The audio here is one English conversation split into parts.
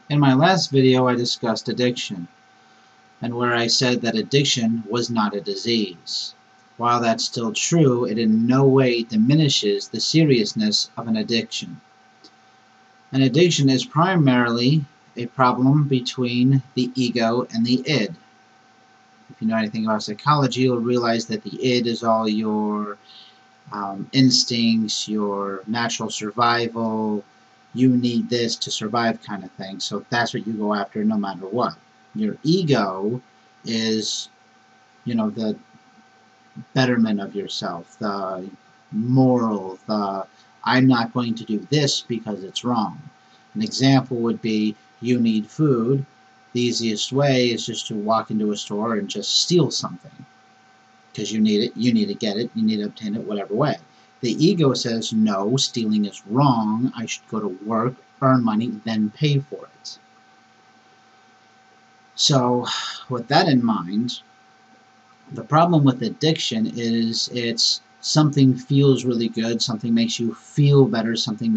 In my last video, I discussed addiction, and where I said that addiction was not a disease. While that's still true, it in no way diminishes the seriousness of an addiction. An addiction is primarily a problem between the ego and the id. If you know anything about psychology, you'll realize that the id is all your instincts, your natural survival, you need this to survive kind of thing. So that's what you go after no matter what. Your ego is, the betterment of yourself, the moral, the I'm not going to do this because it's wrong. An example would be you need food. The easiest way is just to walk into a store and just steal something. Because you need it, you need to get it, you need to obtain it whatever way. The ego says, no, stealing is wrong, I should go to work, earn money, then pay for it. So, with that in mind, the problem with addiction is it's something feels really good, something makes you feel better, something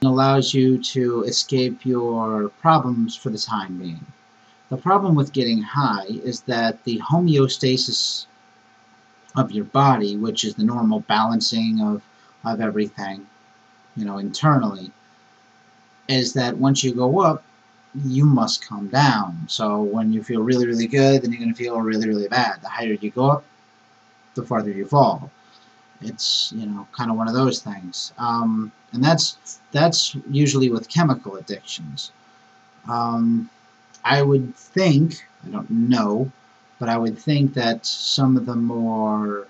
allows you to escape your problems for the time being. The problem with getting high is that the homeostasis of your body, which is the normal balancing of everything, internally, is that once you go up, you must come down. So when you feel really, really good, then you're going to feel really, really bad. The higher you go up, the farther you fall. It's, kind of one of those things. And that's usually with chemical addictions. I would think, I don't know, but I would think that some of the more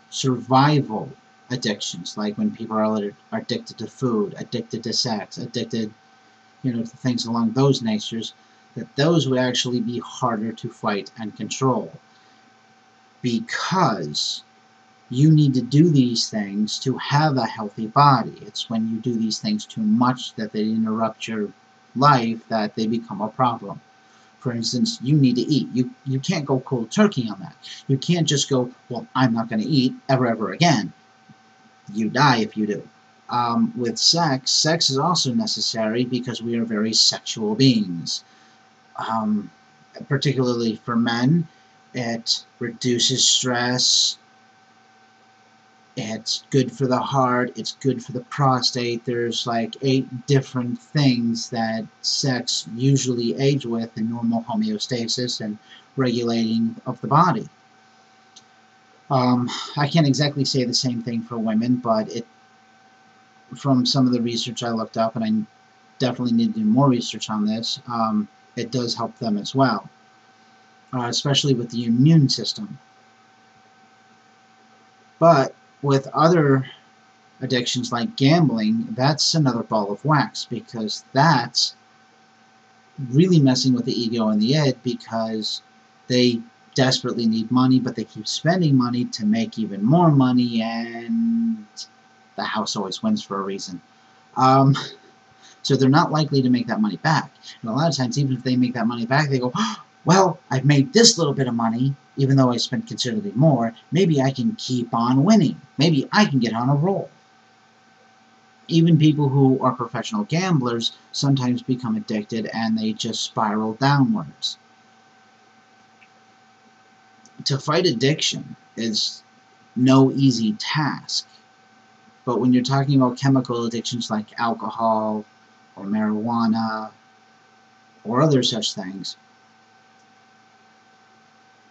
survival addictions, like when people are addicted to food, addicted to sex, addicted, to things along those natures, that those would actually be harder to fight and control. Because you need to do these things to have a healthy body. It's when you do these things too much that they interrupt your life that they become a problem. For instance, you need to eat. You can't go cold turkey on that. You can't just go, well, I'm not going to eat ever again. You die if you do. With sex is also necessary because we are very sexual beings. Particularly for men, it reduces stress. It's good for the heart, it's good for the prostate. There's like 8 different things that sex usually aids with in normal homeostasis and regulating of the body. I can't exactly say the same thing for women, but from some of the research I looked up, and I definitely need to do more research on this, it does help them as well, especially with the immune system. But with other addictions like gambling, that's another ball of wax, because that's really messing with the ego and the id, because they desperately need money, but they keep spending money to make even more money, and the house always wins for a reason. So they're not likely to make that money back. And a lot of times, even if they make that money back, they go, well, I've made this little bit of money, even though I spent considerably more, maybe I can keep on winning. Maybe I can get on a roll. Even people who are professional gamblers sometimes become addicted and they just spiral downwards. To fight addiction is no easy task. But when you're talking about chemical addictions like alcohol or marijuana or other such things,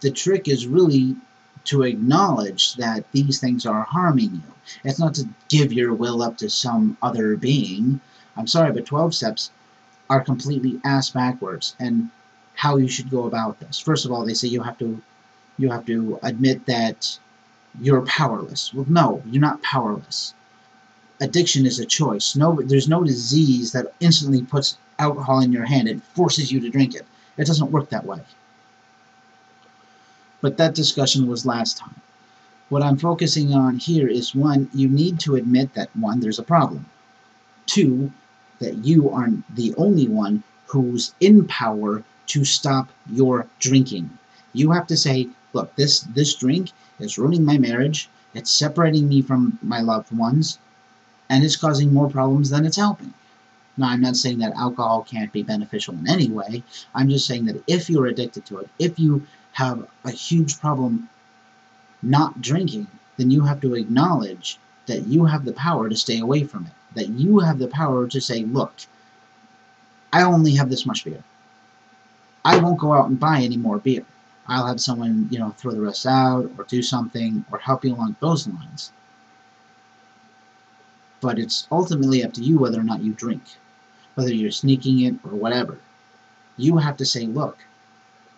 the trick is really to acknowledge that these things are harming you. It's not to give your will up to some other being. I'm sorry, but 12 steps are completely ass backwards and how you should go about this. First of all, they say you have to admit that you're powerless. Well, no, you're not powerless. Addiction is a choice. There's no disease that instantly puts alcohol in your hand and forces you to drink it. It doesn't work that way. But that discussion was last time. What I'm focusing on here is, 1, you need to admit that, 1, there's a problem. 2, that you are the only one who's in power to stop your drinking. You have to say, look, this drink is ruining my marriage, it's separating me from my loved ones, and it's causing more problems than it's helping. Now, I'm not saying that alcohol can't be beneficial in any way. I'm just saying that if you're addicted to it, if you have a huge problem not drinking, then you have to acknowledge that you have the power to stay away from it. That you have the power to say, look, I only have this much beer. I won't go out and buy any more beer. I'll have someone, throw the rest out or do something or help you along those lines. But it's ultimately up to you whether or not you drink. Whether you're sneaking it or whatever. You have to say, look,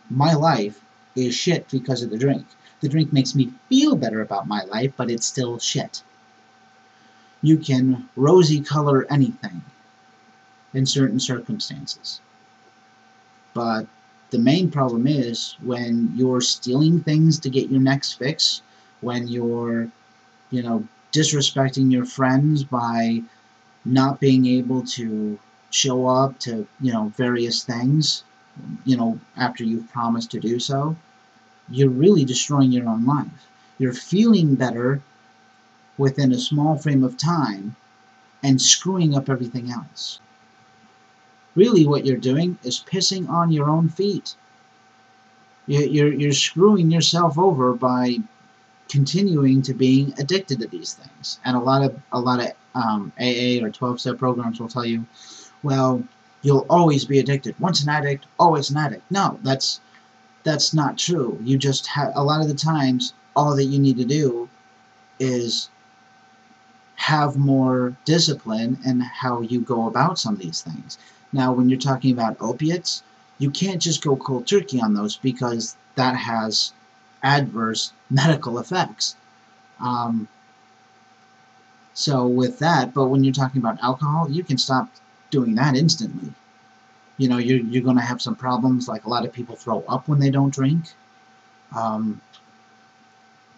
my life is shit because of the drink. The drink makes me feel better about my life, but it's still shit. You can rosy color anything in certain circumstances. But the main problem is when you're stealing things to get your next fix, when you're, disrespecting your friends by not being able to show up to, various things, after you've promised to do so, you're really destroying your own life. You're feeling better within a small frame of time and screwing up everything else. Really what you're doing is pissing on your own feet. You're screwing yourself over by continuing to being addicted to these things. And a lot of AA or 12-step programs will tell you, well, you'll always be addicted. Once an addict, always an addict. No, that's not true. You just have, a lot of the times, all that you need to do is have more discipline in how you go about some of these things. Now, when you're talking about opiates, you can't just go cold turkey on those because that has adverse medical effects. So with that, but when you're talking about alcohol, you can stop doing that instantly. You're going to have some problems, like a lot of people throw up when they don't drink.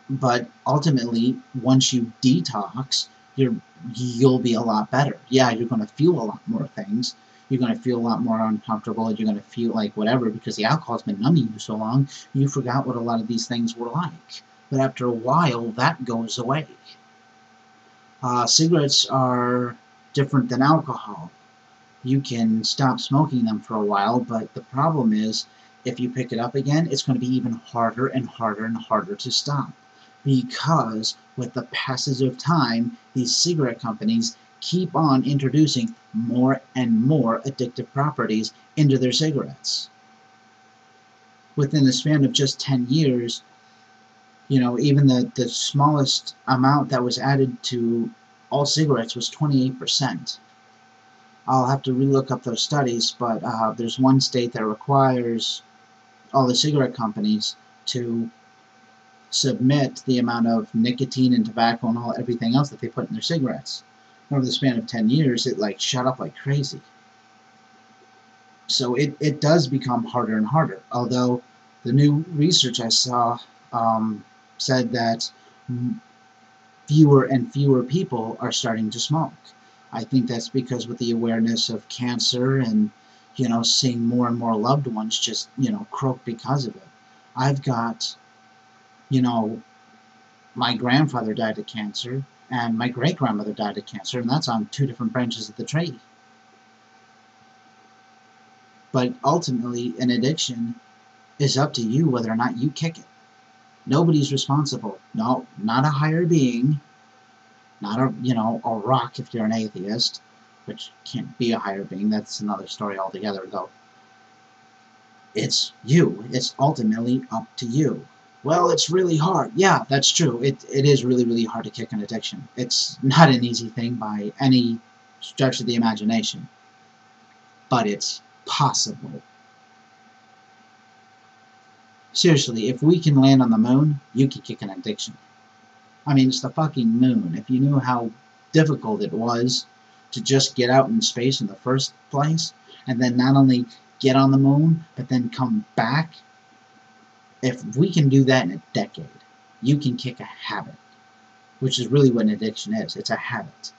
But ultimately, once you detox, you'll be a lot better. Yeah, you're going to feel a lot more things. You're going to feel a lot more uncomfortable. You're going to feel like whatever, because the alcohol's been numbing you so long, you forgot what a lot of these things were like. But after a while, that goes away. Cigarettes are different than alcohol. You can stop smoking them for a while, but the problem is, if you pick it up again, it's going to be even harder and harder and harder to stop. Because with the passage of time, these cigarette companies keep on introducing more and more addictive properties into their cigarettes. Within the span of just 10 years, even the smallest amount that was added to all cigarettes was 28%. I'll have to relook up those studies, but there's one state that requires all the cigarette companies to submit the amount of nicotine and tobacco and everything else that they put in their cigarettes. Over the span of 10 years, it shot up like crazy. So it does become harder and harder, although the new research I saw said that fewer and fewer people are starting to smoke. I think that's because with the awareness of cancer and, seeing more and more loved ones just, croak because of it. I've got, my grandfather died of cancer, and my great-grandmother died of cancer, and that's on 2 different branches of the tree. But ultimately, an addiction is up to you whether or not you kick it. Nobody's responsible. No, not a higher being. Not a rock if you're an atheist, which can't be a higher being. That's another story altogether, though. It's you. It's ultimately up to you. Well, it's really hard. Yeah, that's true. It is really, really hard to kick an addiction. It's not an easy thing by any stretch of the imagination. But it's possible. Seriously, if we can land on the moon, you can kick an addiction. I mean, it's the fucking moon. If you knew how difficult it was to just get out in space in the first place, and then not only get on the moon, but then come back, if we can do that in a decade, you can kick a habit, which is really what an addiction is. It's a habit.